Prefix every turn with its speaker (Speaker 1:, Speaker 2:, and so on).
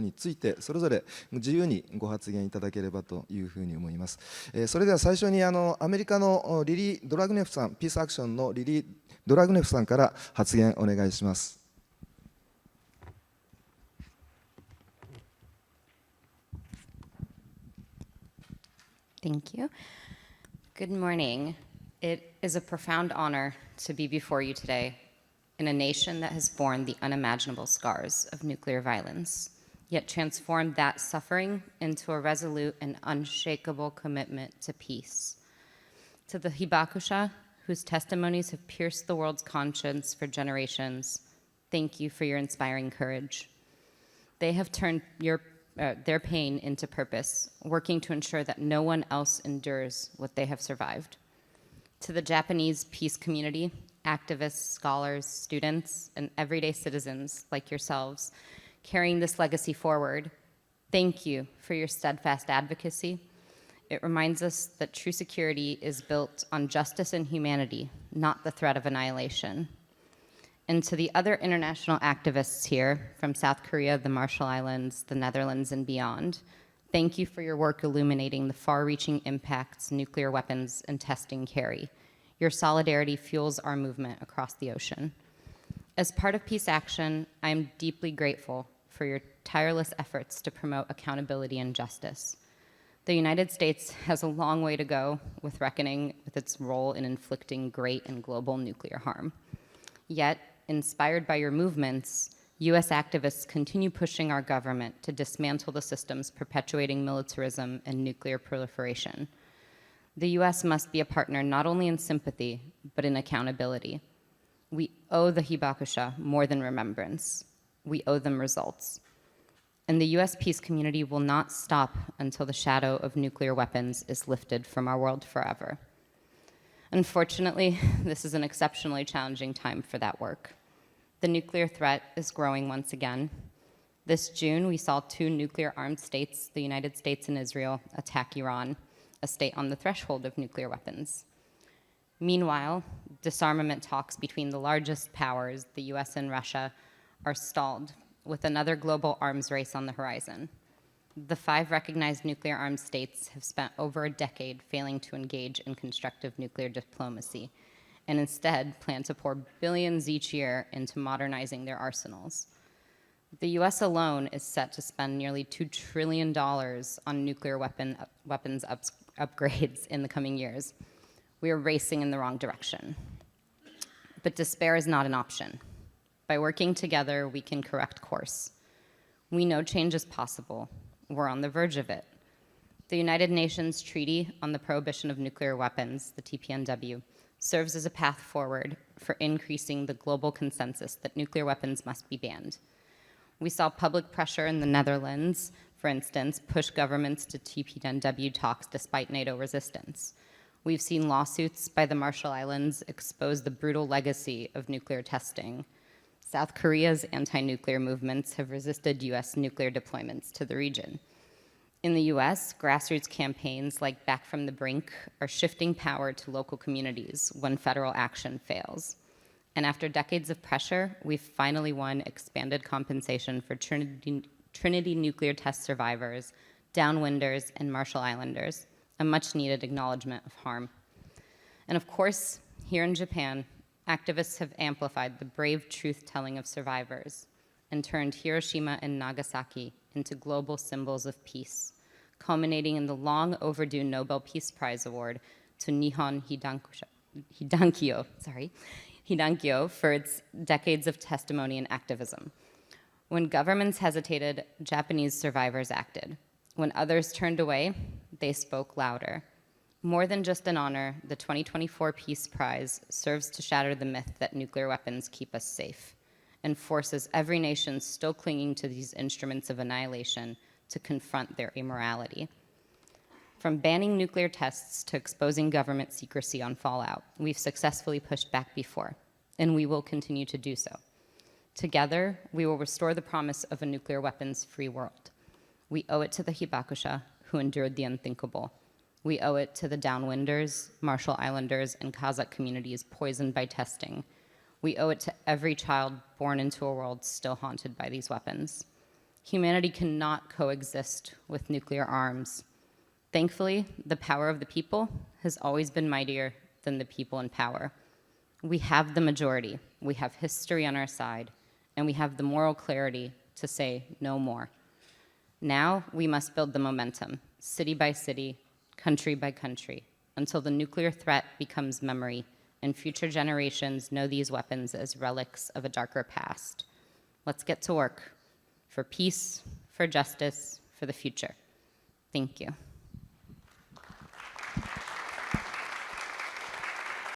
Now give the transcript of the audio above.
Speaker 1: についてそれぞれ自由にご発言いただければというふうに思います。それでは最初にアメリカのリリー・ドラグネフさん、ピースアクションのリリー・ドラグネフさんから発言お願いします。
Speaker 2: Thank you. Good morning. It is a profound honor to be before you today in a nation that has borne the unimaginable scars of nuclear violence, yet transformed that suffering into a resolute and unshakable commitment to peace. To the Hibakusha, whose testimonies have pierced the world's conscience for generations, thank you for your inspiring courage. They have turned their pain into purpose, working to ensure that no one else endures what they have survived. To the Japanese peace community, activists, scholars, students, and everyday citizens like yourselves carrying this legacy forward, thank you for your steadfast advocacy. It reminds us that true security is built on justice and humanity, not the threat of annihilation. And to the other international activists here from South Korea, the Marshall Islands, the Netherlands, and beyond, thank you for your work illuminating the far-reaching impacts nuclear weapons and testing carry. Your solidarity fuels our movement across the ocean. As part of Peace Action, I am deeply grateful for your tireless efforts to promote accountability and justice. The United States has a long way to go with reckoning with its role in inflicting great and global nuclear harm. Yet, inspired by your movements, US activists continue pushing our government to dismantle the systems perpetuating militarism and nuclear proliferation. The US must be a partner not only in sympathy, but in accountability. We owe the Hibakusha more than remembrance. We owe them results. And the US peace community will not stop until the shadow of nuclear weapons is lifted from our world forever. Unfortunately, this is an exceptionally challenging time for that work. The nuclear threat is growing once again. This June, we saw two nuclear-armed states, the United States and Israel, attack Iran, a state on the threshold of nuclear weapons. Meanwhile, disarmament talks between the largest powers, the US and Russia, are stalled, with another global arms race on the horizon. The 5 recognized nuclear-armed states have spent over a decade failing to engage in constructive nuclear diplomacy, and instead plan to pour billions each year into modernizing their arsenals. The US alone is set to spend nearly $2 trillion on nuclear weapons upgrades in the coming years. We are racing in the wrong direction. But despair is not an option. By working together, we can correct course. We know change is possible. We're on the verge of it. The United Nations Treaty on the Prohibition of Nuclear Weapons, the TPNW, serves as a path forward for increasing the global consensus that nuclear weapons must be banned. We saw public pressure in the Netherlands, for instance, push governments to TPNW talks despite NATO resistance. We've seen lawsuits by the Marshall Islands expose the brutal legacy of nuclear testing. South Korea's anti-nuclear movements have resisted US nuclear deployments to the region. In the US, grassroots campaigns like Back from the Brink are shifting power to local communities when federal action fails. And after decades of pressure, we've finally won expanded compensation for Trinity nuclear test survivors, downwinders, and Marshall Islanders, a much-needed acknowledgement of harm. And of course, here in Japan, activists have amplified the brave truth-telling of survivors and turned Hiroshima and Nagasaki into global symbols of peace, culminating in the long-overdue Nobel Peace Prize Award to Nihon Hidankyo for its decades of testimony and activism. When governments hesitated, Japanese survivors acted. When others turned away, they spoke louder. More than just an honor, the 2024 Peace Prize serves to shatter the myth that nuclear weapons keep us safe and forces every nation still clinging to these instruments of annihilation to confront their immorality. From banning nuclear tests to exposing government secrecy on fallout, we've successfully pushed back before, and we will continue to do so. Together, we will restore the promise of a nuclear weapons-free world. We owe it to the Hibakusha, who endured the unthinkable. We owe it to the downwinders, Marshall Islanders, and Kazakh communities poisoned by testing. We owe it to every child born into a world still haunted by these weapons. Humanity cannot coexist with nuclear arms. Thankfully, the power of the people has always been mightier than the people in power. We have the majority, we have history on our side, and we have the moral clarity to say no more. Now we must build the momentum, city by city, country by country, until the nuclear threat becomes memory and future generations know these weapons as relics of a darker past. Let's get to work for peace, for justice, for the future. Thank you.